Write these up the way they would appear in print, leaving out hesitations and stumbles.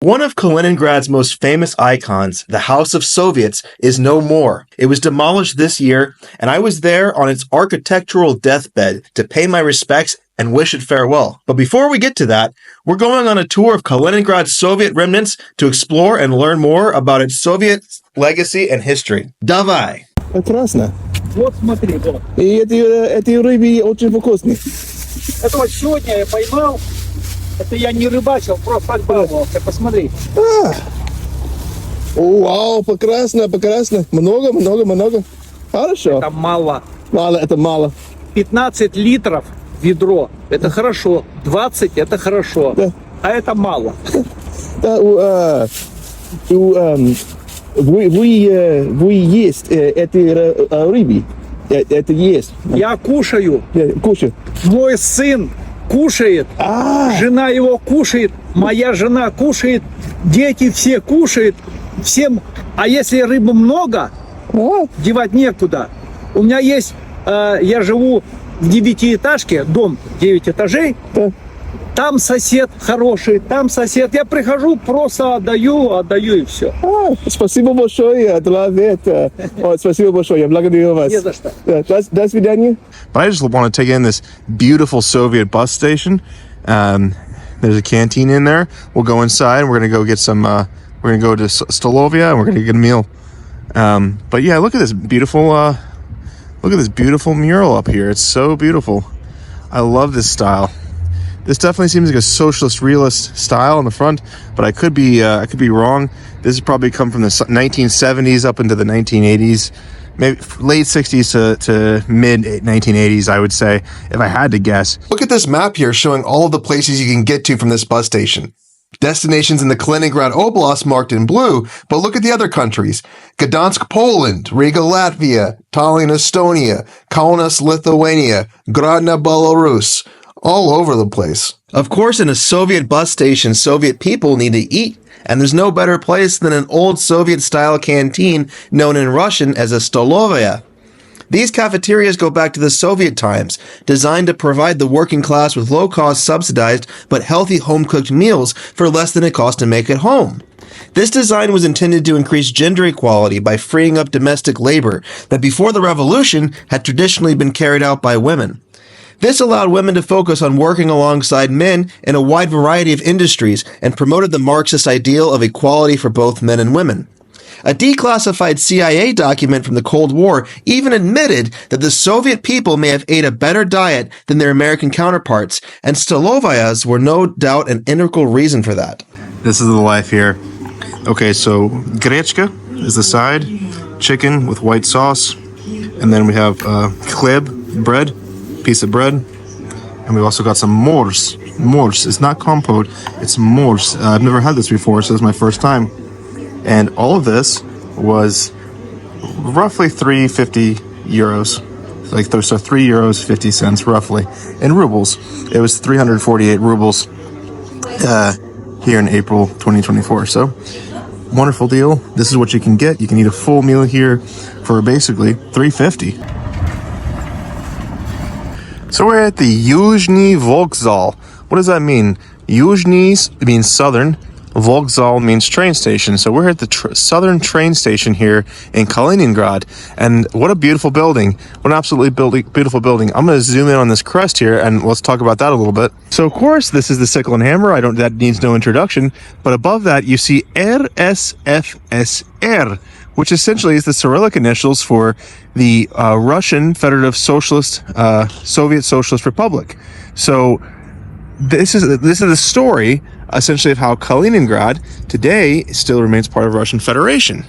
One of Kaliningrad's most famous icons, the House of Soviets, is no more. It was demolished this year, and I was there on its architectural deathbed to pay my respects and wish it farewell. But before we get to that, we're going on a tour of Kaliningrad's Soviet remnants to explore and learn more about its Soviet legacy and history. Давай! Прекрасно. Вот смотри, вот. И эти рыбы очень вкусные. Это вот сегодня я поймал. Это я не рыбачил, просто отбавился. Посмотри. Вау, прекрасно, прекрасно. Много. Хорошо. Это мало. Это мало. 15 литров ведро. Это хорошо. 20 это хорошо. Да. А это мало. Да, вы есть эти рыбы. Это есть. Я кушаю. Кушай. Мой сын кушает. Жена его кушает. Моя жена кушает. Дети все кушают. Всем. А если рыбы много, девать некуда. У меня есть, я живу в 9-этажке, дом 9 этажей. Да. Там сосед хороший, там сосед. Я прихожу, просто отдаю и все. Спасибо большое, спасибо большое, я благодарю вас. Не за что. До свидания. But I just want to take in this beautiful Soviet bus station. There's a canteen in there. We'll go inside and we're going to go get some, we're going to go to Stolovia and we're going to get a meal. But yeah, look at this beautiful mural up here. It's so beautiful. I love this style. This definitely seems like a socialist realist style in the front, but I could be wrong. This has probably come from the 1970s up into the 1980s, maybe late 60s to mid 1980s, I would say, if I had to guess. Look at this map here showing all of the places you can get to from this bus station. Destinations in the Kaliningrad Oblast marked in blue, but look at the other countries. Gdansk, Poland, Riga, Latvia, Tallinn, Estonia, Kaunas, Lithuania, Grodno, Belarus. All over the place. Of course, in a Soviet bus station, Soviet people need to eat, and there's no better place than an old Soviet-style canteen known in Russian as a stolovaya. These cafeterias go back to the Soviet times, designed to provide the working class with low-cost, subsidized, but healthy home-cooked meals for less than it costs to make at home. This design was intended to increase gender equality by freeing up domestic labor that before the revolution had traditionally been carried out by women. This allowed women to focus on working alongside men in a wide variety of industries and promoted the Marxist ideal of equality for both men and women. A declassified CIA document from the Cold War even admitted that the Soviet people may have ate a better diet than their American counterparts, and stolovayas were no doubt an integral reason for that. This is the life here. Okay, so grechka is the side, chicken with white sauce, and then we have chleb, bread, piece of bread, and we've also got some mors. Mors. It's not compote, it's mors. I've never had this before, so this is my first time. And all of this was roughly 350 euros. So 3 euros 50 cents roughly. In rubles, it was 348 rubles here in April 2024. So wonderful deal. This is what you can get. You can eat a full meal here for basically 350. So we're at the Yuzhny Vokzal. What does that mean? Yuzhny means southern. Vokzal means train station. So we're at the southern train station here in Kaliningrad. And what a beautiful building. What an absolutely beautiful building. I'm going to zoom in on this crest here and let's talk about that a little bit. So of course, this is the sickle and hammer. That needs no introduction. But above that, you see RSFSR, which essentially is the Cyrillic initials for the Russian Federative Socialist, Soviet Socialist Republic. So this is the story, essentially, of how Kaliningrad today still remains part of Russian Federation.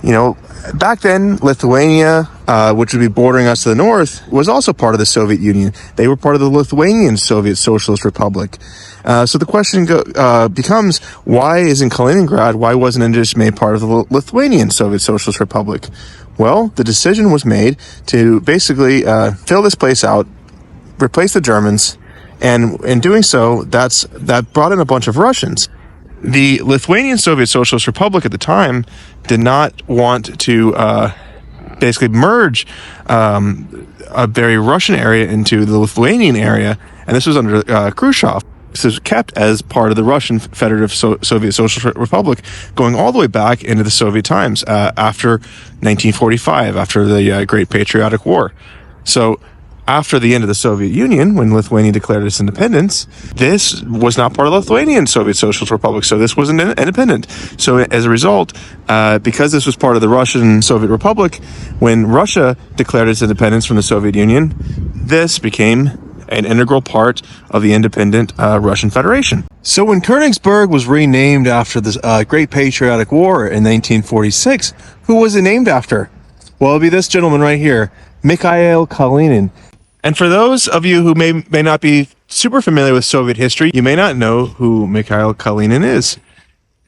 You know, back then, Lithuania, which would be bordering us to the north, was also part of the Soviet Union. They were part of the Lithuanian Soviet Socialist Republic. So the question becomes, why isn't Kaliningrad, why wasn't it just made part of the Lithuanian Soviet Socialist Republic? Well, the decision was made to basically fill this place out, replace the Germans, and in doing so, that brought in a bunch of Russians. The Lithuanian Soviet Socialist Republic at the time did not want to basically merge a very Russian area into the Lithuanian area, and this was under Khrushchev. was kept as part of the Russian Federative Soviet Socialist Republic, going all the way back into the Soviet times after 1945, after the Great Patriotic War. So after the end of the Soviet Union, when Lithuania declared its independence, this was not part of the Lithuanian Soviet Socialist Republic, so this wasn't independent. So as a result, because this was part of the Russian Soviet Republic, when Russia declared its independence from the Soviet Union, this became an integral part of the independent Russian Federation. So when Königsberg was renamed after the Great Patriotic War in 1946, who was it named after? Well, it'll be this gentleman right here, Mikhail Kalinin. And for those of you who may not be super familiar with Soviet history, you may not know who Mikhail Kalinin is.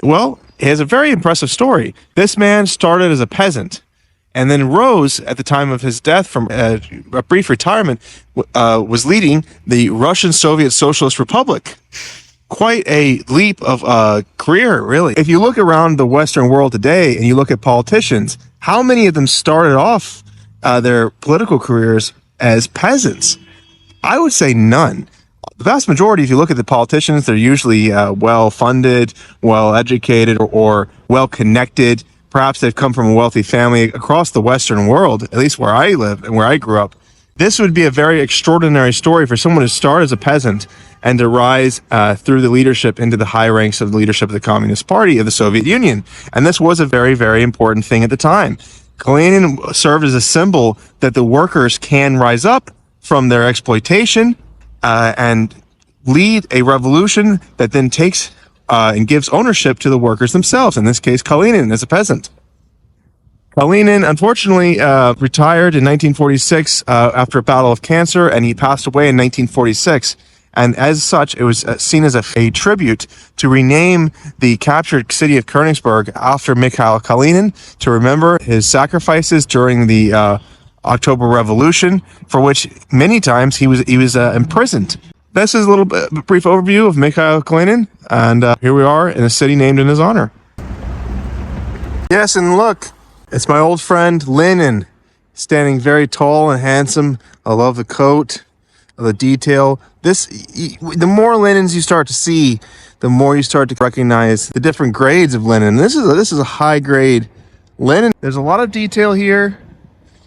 Well, he has a very impressive story. This man started as a peasant and then rose at the time of his death from a brief retirement, was leading the Russian Soviet Socialist Republic. Quite a leap of career, really. If you look around the Western world today and you look at politicians, how many of them started off their political careers as peasants? I would say none. The vast majority, if you look at the politicians, they're usually well-funded, well-educated, or well-connected. Perhaps they've come from a wealthy family across the Western world, at least where I live and where I grew up. This would be a very extraordinary story for someone to start as a peasant and to rise through the leadership into the high ranks of the leadership of the Communist Party of the Soviet Union. And this was a very, very important thing at the time. Kalinin served as a symbol that the workers can rise up from their exploitation and lead a revolution that then takes and gives ownership to the workers themselves, in this case, Kalinin as a peasant. Kalinin, unfortunately, retired in 1946 after a battle of cancer, and he passed away in 1946. And as such, it was seen as a tribute to rename the captured city of Königsberg after Mikhail Kalinin, to remember his sacrifices during the October Revolution, for which many times he was imprisoned. This is a little brief overview of Mikhail Kalinin, and here we are in a city named in his honor. Yes, and look, it's my old friend Lenin, standing very tall and handsome. I love the coat, the detail. The more Lenins you start to see, the more you start to recognize the different grades of Lenin. This is a high grade Lenin. There's a lot of detail here.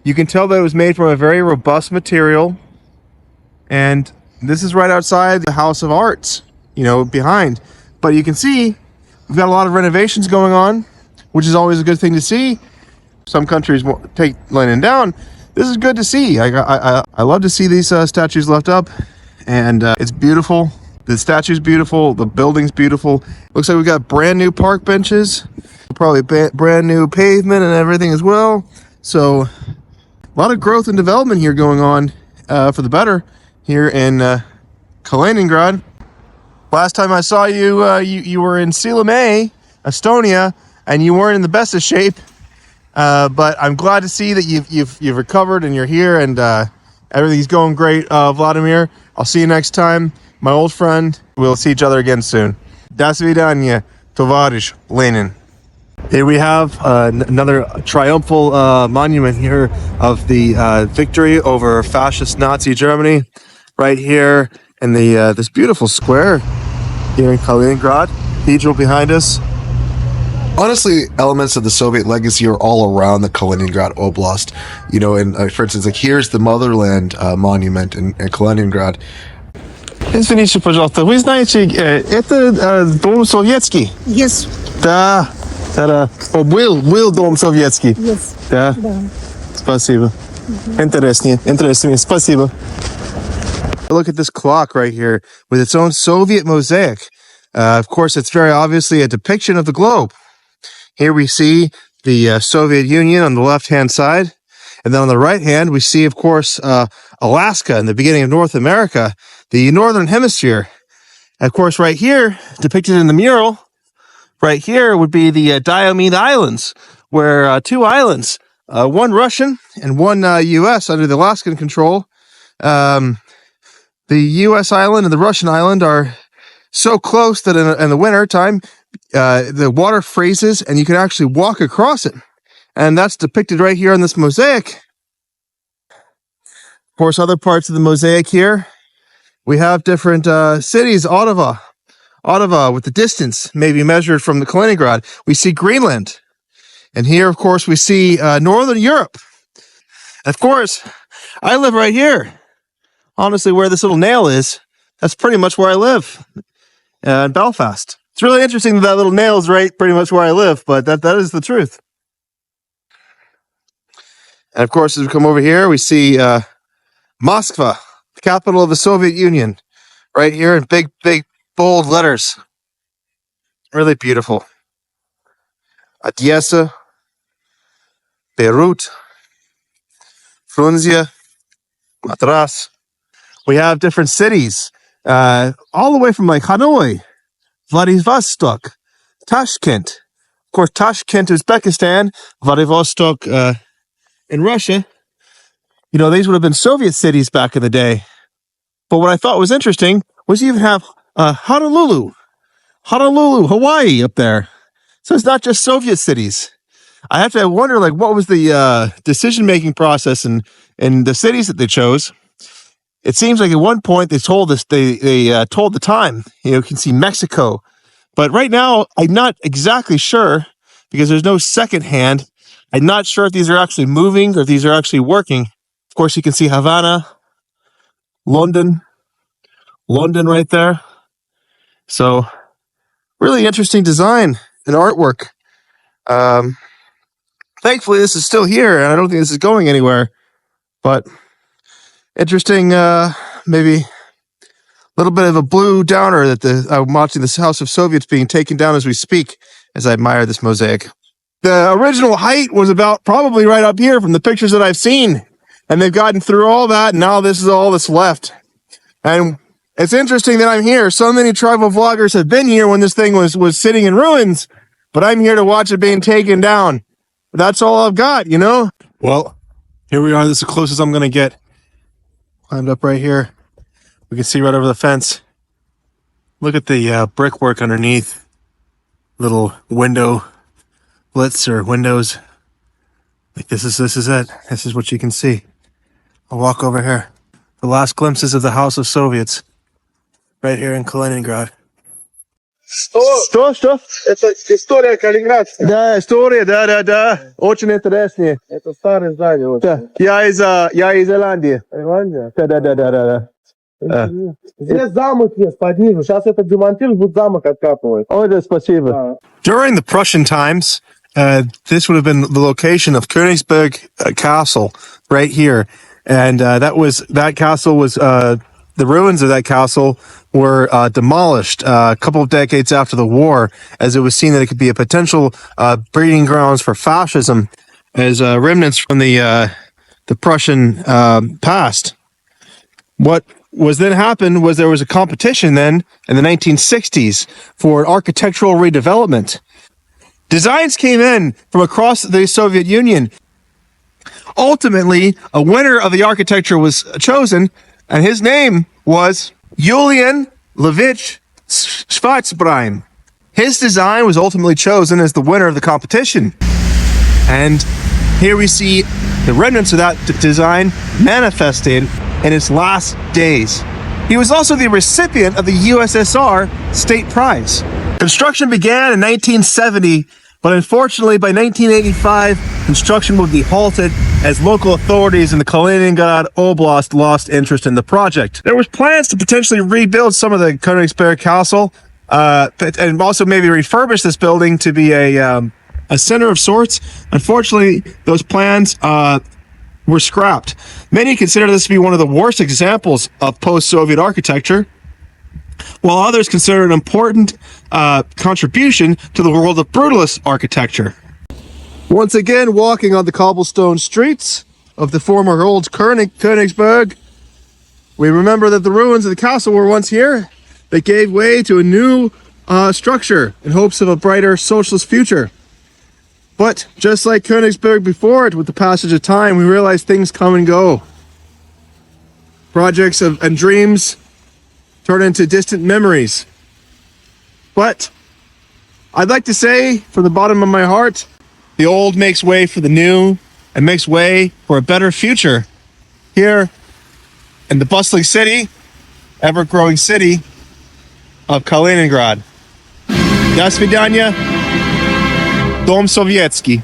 You can tell that it was made from a very robust material, and this is right outside the House of Arts, behind. But you can see we've got a lot of renovations going on, which is always a good thing to see. Some countries take Lenin down. This is good to see. I love to see these statues left up, and it's beautiful. The statue's beautiful. The building's beautiful. Looks like we've got brand new park benches, probably brand new pavement and everything as well. So a lot of growth and development here going on for the better here in Kaliningrad. Last time I saw you, you were in Silame, Estonia, and you weren't in the best of shape. But I'm glad to see that you've recovered and you're here, and everything's going great. Vladimir, I'll see you next time. My old friend, we'll see each other again soon. До свидания, товарищ Lenin. Here we have another triumphal monument here of the victory over fascist Nazi Germany, right here in the this beautiful square here in Kaliningrad. Cathedral behind us. Honestly, elements of the Soviet legacy are all around the Kaliningrad Oblast. And for instance, like here's the Motherland Monument in Kaliningrad. Извините, пожалуйста, вы знаете, это дом советский? Yes. Да. Был дом советский? Yes. Да. Спасибо. Интереснее. Спасибо. Look at this clock right here with its own Soviet mosaic. Of course, it's very obviously a depiction of the globe. Here we see the Soviet Union on the left-hand side. And then on the right hand, we see, of course, Alaska and the beginning of North America, the Northern Hemisphere. And of course, right here, depicted in the mural, right here would be the Diomede Islands, where two islands, one Russian and one U.S. under the Alaskan control. The U.S. island and the Russian island are so close that in the winter time, the water freezes and you can actually walk across it. And that's depicted right here on this mosaic. Of course, other parts of the mosaic here We have different cities. Ottawa with the distance maybe measured from the Kaliningrad. We see Greenland. And here, of course, we see Northern Europe. Of course, I live right here. Honestly, where this little nail is, that's pretty much where I live in Belfast. It's really interesting that little nail is right pretty much where I live, but that is the truth. And of course, as we come over here, we see Moscow, the capital of the Soviet Union, right here in big, bold letters. Really beautiful. Odessa, Beirut, Frunze, Madras. We have different cities, all the way from like Hanoi, Vladivostok, Tashkent. Of course, Tashkent, Uzbekistan, Vladivostok in Russia. You know, these would have been Soviet cities back in the day. But what I thought was interesting was you even have Honolulu, Hawaii up there. So it's not just Soviet cities. I wonder, like, what was the decision-making process in the cities that they chose? It seems like at one point they told us they told the time. You can see Mexico, but right now I'm not exactly sure because there's no second hand. I'm not sure if these are actually moving or if these are actually working. Of course, you can see Havana, London right there. So really interesting design and artwork. Thankfully, this is still here, and I don't think this is going anywhere. But interesting, maybe a little bit of a blue downer that I'm watching this House of Soviets being taken down as we speak, as I admire this mosaic. The original height was about probably right up here from the pictures that I've seen, and they've gotten through all that, and now this is all that's left. And it's interesting that I'm here. So many tribal vloggers have been here when this thing was sitting in ruins, but I'm here to watch it being taken down. That's all I've got, you know? Well, here we are. This is the closest I'm going to get. Climbed up right here. We can see right over the fence. Look at the brickwork underneath. Little window slits or windows. Like this is it. This is what you can see. I'll walk over here. The last glimpses of the House of Soviets. Right here in Kaliningrad. Что? Это история Калининградская. Да, история, да. Очень интереснее. Это старое здание. Вот. Да. Я из Ирландии. Ирландия? Да. Здесь замок есть под ним. Сейчас это демонтируют, будут замок откапывать. Ой, да, спасибо. During the Prussian times, this would have been the location of Königsberg Castle, right here. And that castle was, the ruins of that castle were demolished a couple of decades after the war, as it was seen that it could be a potential breeding grounds for fascism, as remnants from the Prussian past. What was then happened was there was a competition then in the 1960s for architectural redevelopment. Designs came in from across the Soviet Union. Ultimately, a winner of the architecture was chosen, and his name was Julian Levich Schwarzbrand. His design was ultimately chosen as the winner of the competition. And here we see the remnants of that design manifested in its last days. He was also the recipient of the USSR State Prize. Construction began in 1970, but unfortunately by 1985, construction would be halted as local authorities in the Kaliningrad Oblast lost interest in the project. There was plans to potentially rebuild some of the Königsberg Castle, and also maybe refurbish this building to be a center of sorts. Unfortunately, those plans were scrapped. Many consider this to be one of the worst examples of post-Soviet architecture, while others consider it an important contribution to the world of brutalist architecture. Once again, walking on the cobblestone streets of the former old Königsberg, we remember that the ruins of the castle were once here. They gave way to a new structure in hopes of a brighter socialist future. But just like Königsberg before it, with the passage of time, we realize things come and go. Projects and dreams turn into distant memories. But I'd like to say, from the bottom of my heart, the old makes way for the new and makes way for a better future here in the bustling city ever-growing city of Kaliningrad. До свидания. Дом советский.